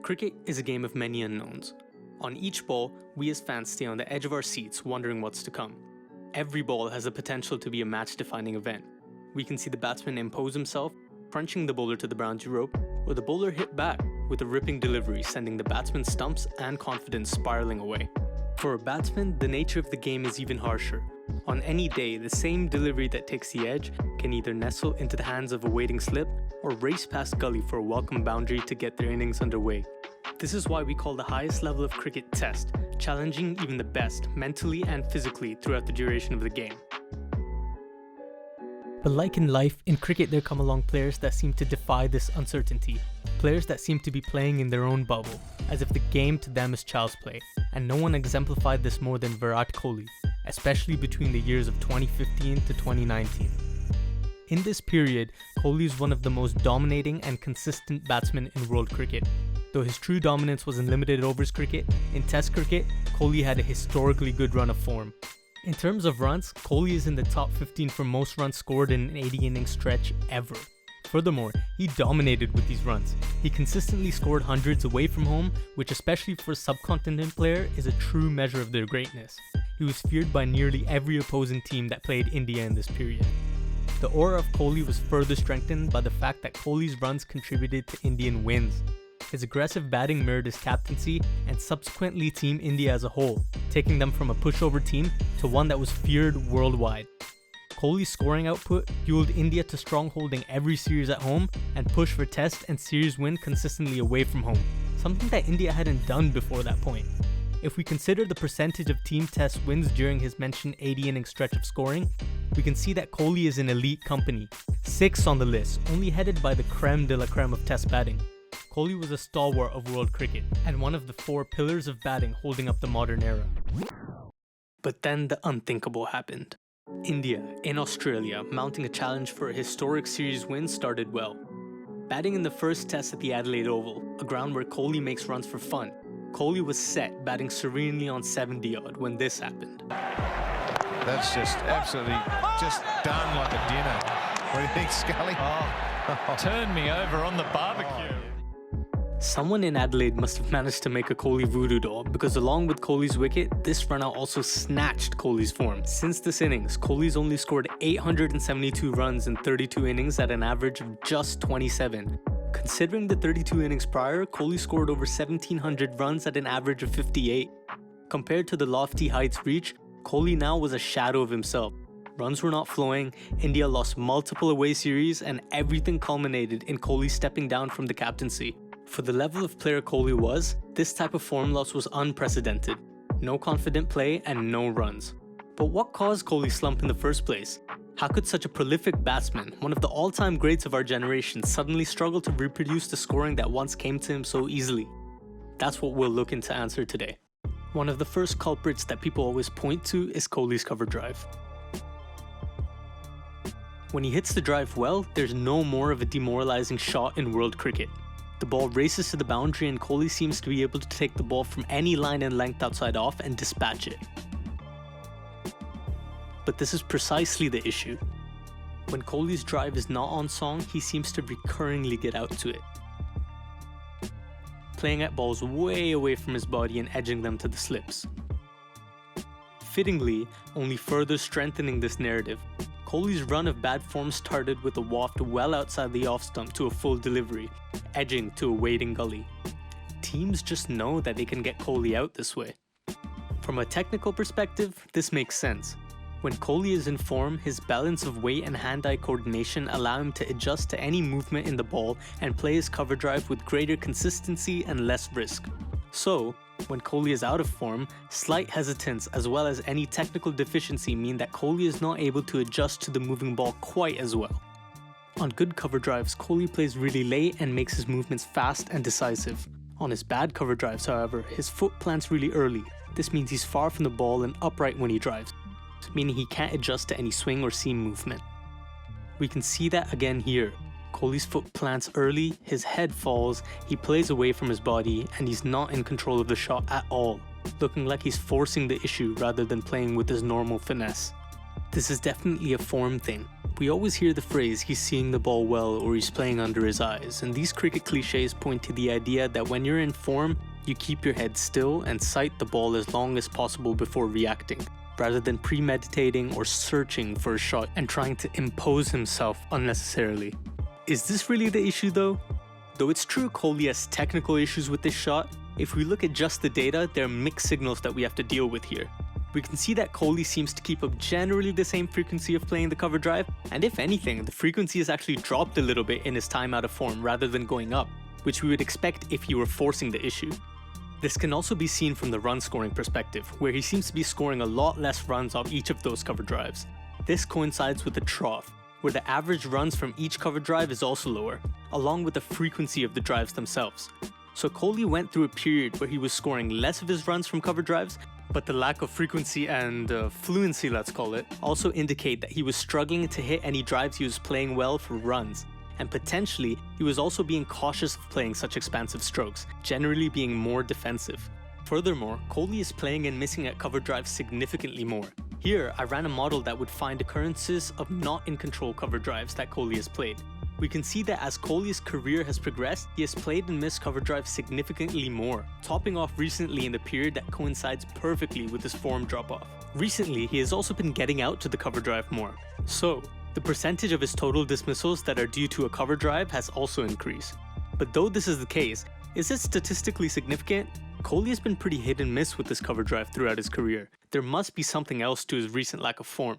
Cricket is a game of many unknowns. On each ball, we as fans stay on the edge of our seats wondering what's to come. Every ball has the potential to be a match-defining event. We can see the batsman impose himself, crunching the bowler to the boundary rope, or the bowler hit back with a ripping delivery, sending the batsman's stumps and confidence spiraling away. For a batsman, the nature of the game is even harsher. On any day, the same delivery that takes the edge can either nestle into the hands of a waiting slip or race past gully for a welcome boundary to get their innings underway. This is why we call the highest level of cricket test, challenging even the best mentally and physically throughout the duration of the game. But like in life, in cricket there come along players that seem to defy this uncertainty. Players that seem to be playing in their own bubble, as if the game to them is child's play. And no one exemplified this more than Virat Kohli, especially between the years of 2015 to 2019. In this period, Kohli is one of the most dominating and consistent batsmen in world cricket. Though his true dominance was in limited overs cricket, in Test cricket, Kohli had a historically good run of form. In terms of runs, Kohli is in the top 15 for most runs scored in an 80-inning stretch ever. Furthermore, he dominated with these runs. He consistently scored hundreds away from home, which especially for a subcontinent player is a true measure of their greatness. He was feared by nearly every opposing team that played India in this period. The aura of Kohli was further strengthened by the fact that Kohli's runs contributed to Indian wins. His aggressive batting mirrored his captaincy and subsequently Team India as a whole, taking them from a pushover team to one that was feared worldwide. Kohli's scoring output fueled India to strongholding every series at home and push for test and series win consistently away from home, something that India hadn't done before that point. If we consider the percentage of team test wins during his mentioned 80-inning stretch of scoring, we can see that Kohli is in elite company, 6th on the list, only headed by the creme de la creme of test batting. Kohli was a stalwart of world cricket and one of the 4 pillars of batting holding up the modern era. But then the unthinkable happened. India, in Australia, mounting a challenge for a historic series win started well. Batting in the first test at the Adelaide Oval, a ground where Kohli makes runs for fun, Kohli was set, batting serenely on 70-odd when this happened. That's just absolutely just done like a dinner. What do you think, Scully? Turn me over on the barbecue. Someone in Adelaide must have managed to make a Kohli voodoo doll, because along with Kohli's wicket, this runout also snatched Kohli's form. Since this innings, Kohli's only scored 872 runs in 32 innings at an average of just 27. Considering the 32 innings prior, Kohli scored over 1,700 runs at an average of 58. Compared to the lofty heights reached, Kohli now was a shadow of himself. Runs were not flowing, India lost multiple away series, and everything culminated in Kohli stepping down from the captaincy. For the level of player Kohli was, this type of form loss was unprecedented. No confident play and no runs. But what caused Kohli's slump in the first place? How could such a prolific batsman, one of the all-time greats of our generation, suddenly struggle to reproduce the scoring that once came to him so easily? That's what we'll look into answer today. One of the first culprits that people always point to is Kohli's cover drive. When he hits the drive well, there's no more of a demoralizing shot in world cricket. The ball races to the boundary and Kohli seems to be able to take the ball from any line and length outside off and dispatch it. But this is precisely the issue. When Kohli's drive is not on song, he seems to recurringly get out to it, playing at balls way away from his body and edging them to the slips. Fittingly, only further strengthening this narrative, Kohli's run of bad form started with a waft well outside the off stump to a full delivery, edging to a waiting gully. Teams just know that they can get Kohli out this way. From a technical perspective, this makes sense. When Kohli is in form, his balance of weight and hand-eye coordination allow him to adjust to any movement in the ball and play his cover drive with greater consistency and less risk. So, when Kohli is out of form, slight hesitance as well as any technical deficiency mean that Kohli is not able to adjust to the moving ball quite as well. On good cover drives, Kohli plays really late and makes his movements fast and decisive. On his bad cover drives, however, his foot plants really early. This means he's far from the ball and upright when he drives, meaning he can't adjust to any swing or seam movement. We can see that again here. Kohli's foot plants early, his head falls, he plays away from his body, and he's not in control of the shot at all, looking like he's forcing the issue rather than playing with his normal finesse. This is definitely a form thing. We always hear the phrase, he's seeing the ball well or he's playing under his eyes, and these cricket cliches point to the idea that when you're in form, you keep your head still and sight the ball as long as possible before reacting, rather than premeditating or searching for a shot and trying to impose himself unnecessarily. Is this really the issue though? Though it's true Kohli has technical issues with this shot, if we look at just the data, there are mixed signals that we have to deal with here. We can see that Kohli seems to keep up generally the same frequency of playing the cover drive, and if anything, the frequency has actually dropped a little bit in his time out of form rather than going up, which we would expect if he were forcing the issue. This can also be seen from the run scoring perspective, where he seems to be scoring a lot less runs off each of those cover drives. This coincides with the trough, where the average runs from each cover drive is also lower, along with the frequency of the drives themselves. So Kohli went through a period where he was scoring less of his runs from cover drives, but the lack of frequency and fluency, let's call it, also indicate that he was struggling to hit any drives he was playing well for runs, and potentially he was also being cautious of playing such expansive strokes, generally being more defensive. Furthermore, Kohli is playing and missing at cover drives significantly more. Here, I ran a model that would find occurrences of not in control cover drives that Kohli has played. We can see that as Kohli's career has progressed, he has played and missed cover drives significantly more, topping off recently in the period that coincides perfectly with his form drop-off. Recently, he has also been getting out to the cover drive more. So, the percentage of his total dismissals that are due to a cover drive has also increased. But though this is the case, is it statistically significant? Kohli has been pretty hit and miss with this cover drive throughout his career. There must be something else to his recent lack of form.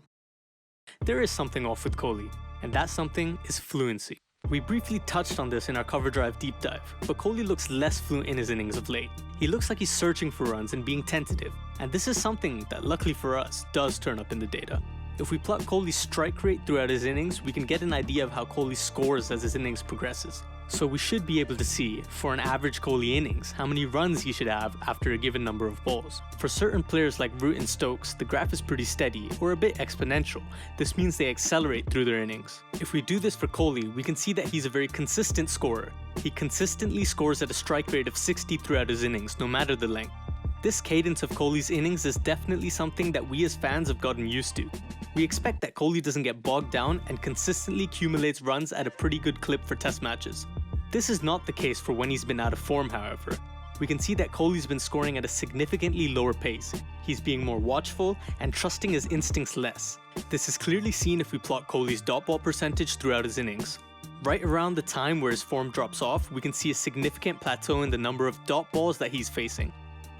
There is something off with Kohli, and that something is fluency. We briefly touched on this in our cover drive deep dive, but Kohli looks less fluent in his innings of late. He looks like he's searching for runs and being tentative, and this is something that luckily for us does turn up in the data. If we plot Kohli's strike rate throughout his innings, we can get an idea of how Kohli scores as his innings progresses. So we should be able to see, for an average Kohli innings, how many runs he should have after a given number of balls. For certain players like Root and Stokes, the graph is pretty steady, or a bit exponential. This means they accelerate through their innings. If we do this for Kohli, we can see that he's a very consistent scorer. He consistently scores at a strike rate of 60 throughout his innings, no matter the length. This cadence of Kohli's innings is definitely something that we as fans have gotten used to. We expect that Kohli doesn't get bogged down and consistently accumulates runs at a pretty good clip for test matches. This is not the case for when he's been out of form, however. We can see that Kohli's been scoring at a significantly lower pace. He's being more watchful and trusting his instincts less. This is clearly seen if we plot Kohli's dot ball percentage throughout his innings. Right around the time where his form drops off, we can see a significant plateau in the number of dot balls that he's facing.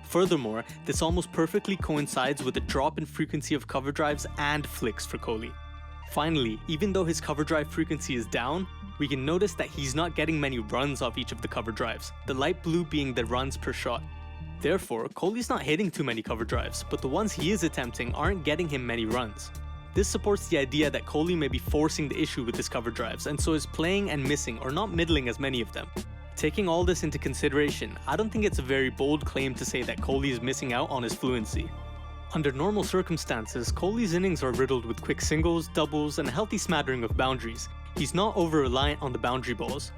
Furthermore, this almost perfectly coincides with a drop in frequency of cover drives and flicks for Kohli. Finally, even though his cover drive frequency is down, we can notice that he's not getting many runs off each of the cover drives, the light blue being the runs per shot. Therefore, Kohli's not hitting too many cover drives, but the ones he is attempting aren't getting him many runs. This supports the idea that Kohli may be forcing the issue with his cover drives, and so is playing and missing or not middling as many of them. Taking all this into consideration, I don't think it's a very bold claim to say that Kohli is missing out on his fluency. Under normal circumstances, Kohli's innings are riddled with quick singles, doubles, and a healthy smattering of boundaries. He's not over-reliant on the boundary balls.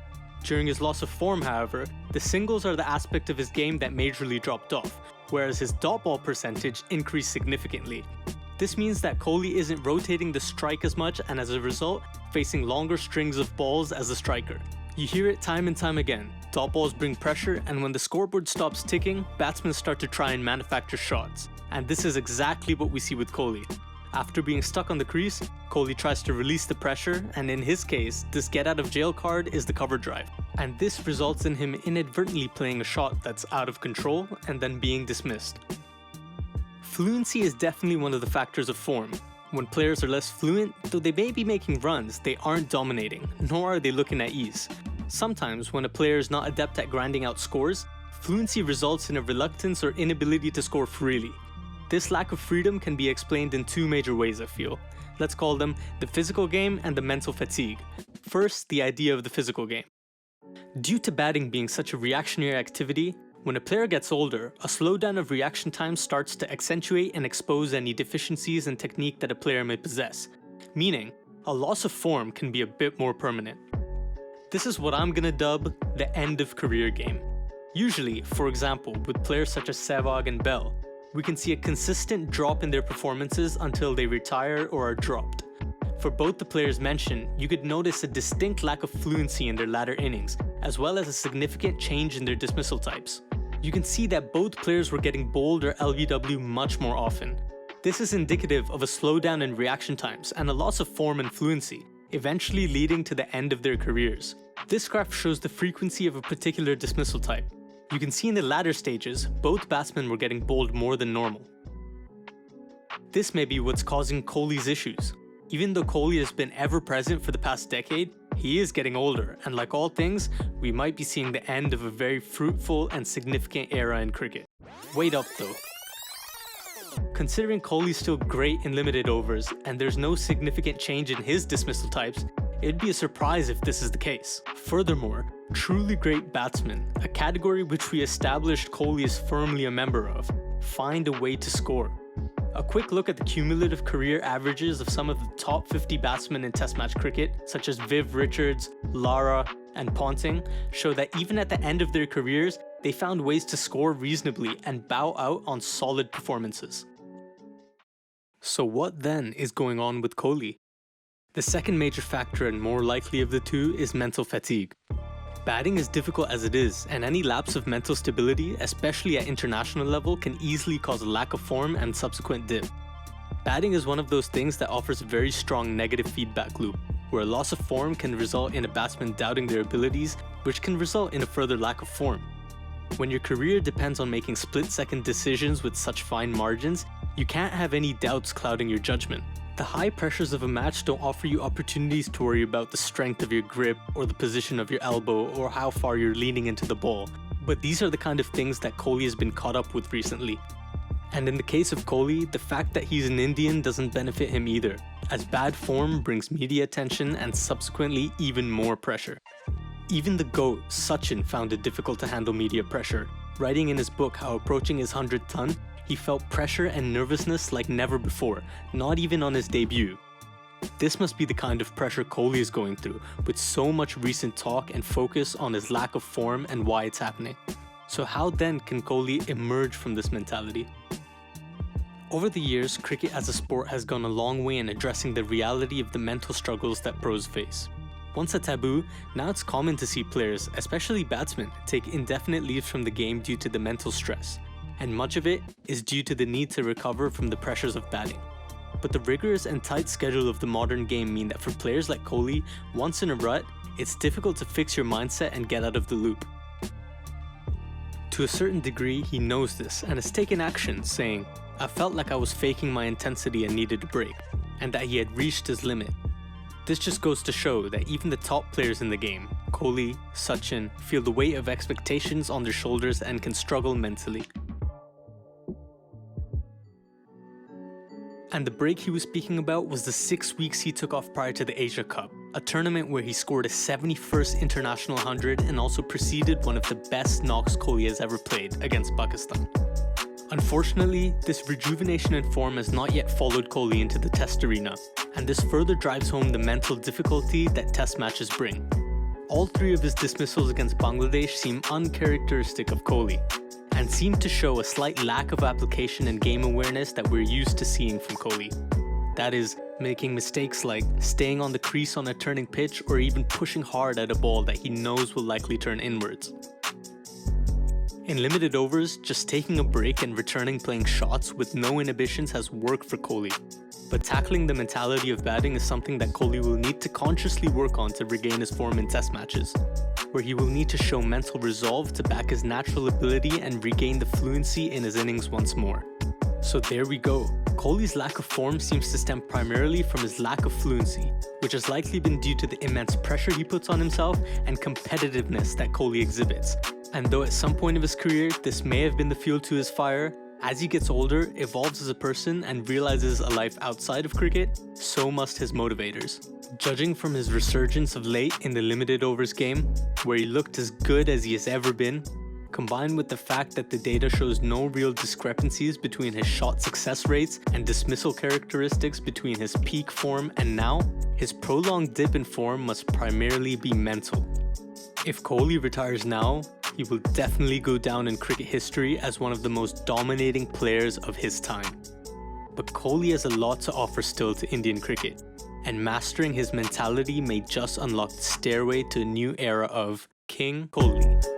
During his loss of form, however, the singles are the aspect of his game that majorly dropped off, whereas his dot ball percentage increased significantly. This means that Kohli isn't rotating the strike as much and as a result, facing longer strings of balls as a striker. You hear it time and time again. Dot balls bring pressure, and when the scoreboard stops ticking, batsmen start to try and manufacture shots. And this is exactly what we see with Kohli. After being stuck on the crease, Kohli tries to release the pressure, and in his case, this get out of jail card is the cover drive. And this results in him inadvertently playing a shot that's out of control and then being dismissed. Fluency is definitely one of the factors of form. When players are less fluent, though they may be making runs, they aren't dominating, nor are they looking at ease. Sometimes, when a player is not adept at grinding out scores, fluency results in a reluctance or inability to score freely. This lack of freedom can be explained in two major ways, I feel. Let's call them the physical game and the mental fatigue. First, the idea of the physical game. Due to batting being such a reactionary activity, when a player gets older, a slowdown of reaction time starts to accentuate and expose any deficiencies in technique that a player may possess, meaning a loss of form can be a bit more permanent. This is what I'm gonna dub the end of career game. Usually, for example, with players such as Sehwag and Bell, we can see a consistent drop in their performances until they retire or are dropped. For both the players mentioned, you could notice a distinct lack of fluency in their latter innings, as well as a significant change in their dismissal types. You can see that both players were getting bowled or LBW much more often. This is indicative of a slowdown in reaction times and a loss of form and fluency, eventually leading to the end of their careers. This graph shows the frequency of a particular dismissal type. You can see in the latter stages, both batsmen were getting bowled more than normal. This may be what's causing Kohli's issues. Even though Kohli has been ever present for the past decade, he is getting older, and like all things, we might be seeing the end of a very fruitful and significant era in cricket. Wait up though. Considering Kohli's still great in limited overs, and there's no significant change in his dismissal types, it'd be a surprise if this is the case. Furthermore, truly great batsmen, a category which we established Kohli is firmly a member of, find a way to score. A quick look at the cumulative career averages of some of the top 50 batsmen in Test match cricket, such as Viv Richards, Lara, and Ponting, show that even at the end of their careers, they found ways to score reasonably and bow out on solid performances. So what then is going on with Kohli? The second major factor and more likely of the two is mental fatigue. Batting is difficult as it is, and any lapse of mental stability, especially at international level, can easily cause a lack of form and subsequent dip. Batting is one of those things that offers a very strong negative feedback loop, where a loss of form can result in a batsman doubting their abilities, which can result in a further lack of form. When your career depends on making split-second decisions with such fine margins, you can't have any doubts clouding your judgment. The high pressures of a match don't offer you opportunities to worry about the strength of your grip or the position of your elbow or how far you're leaning into the ball, but these are the kind of things that Kohli has been caught up with recently. And in the case of Kohli, the fact that he's an Indian doesn't benefit him either, as bad form brings media attention and subsequently even more pressure. Even the GOAT, Sachin, found it difficult to handle media pressure, writing in his book how approaching his 100th ton, he felt pressure and nervousness like never before, not even on his debut. This must be the kind of pressure Kohli is going through, with so much recent talk and focus on his lack of form and why it's happening. So how then can Kohli emerge from this mentality? Over the years, cricket as a sport has gone a long way in addressing the reality of the mental struggles that pros face. Once a taboo, now it's common to see players, especially batsmen, take indefinite leaves from the game due to the mental stress. And much of it is due to the need to recover from the pressures of batting. But the rigorous and tight schedule of the modern game mean that for players like Kohli, once in a rut, it's difficult to fix your mindset and get out of the loop. To a certain degree, he knows this and has taken action, saying, "I felt like I was faking my intensity and needed a break, and that he had reached his limit." This just goes to show that even the top players in the game, Kohli, Sachin, feel the weight of expectations on their shoulders and can struggle mentally. And the break he was speaking about was the 6 weeks he took off prior to the Asia Cup, a tournament where he scored a 71st international 100 and also preceded one of the best knocks Kohli has ever played against Pakistan. Unfortunately, this rejuvenation in form has not yet followed Kohli into the Test arena, and this further drives home the mental difficulty that Test matches bring. All three of his dismissals against Bangladesh seem uncharacteristic of Kohli, and seem to show a slight lack of application and game awareness that we're used to seeing from Kohli. That is, making mistakes like staying on the crease on a turning pitch or even pushing hard at a ball that he knows will likely turn inwards. In limited overs, just taking a break and returning playing shots with no inhibitions has worked for Kohli. But tackling the mentality of batting is something that Kohli will need to consciously work on to regain his form in Test matches, where he will need to show mental resolve to back his natural ability and regain the fluency in his innings once more. So there we go. Kohli's lack of form seems to stem primarily from his lack of fluency, which has likely been due to the immense pressure he puts on himself and competitiveness that Kohli exhibits. And though at some point of his career this may have been the fuel to his fire, as he gets older, evolves as a person and realizes a life outside of cricket, so must his motivators. Judging from his resurgence of late in the limited overs game, where he looked as good as he has ever been, combined with the fact that the data shows no real discrepancies between his shot success rates and dismissal characteristics between his peak form and now, his prolonged dip in form must primarily be mental. If Kohli retires now, he will definitely go down in cricket history as one of the most dominating players of his time. But Kohli has a lot to offer still to Indian cricket. and mastering his mentality may just unlock the stairway to a new era of King Kohli.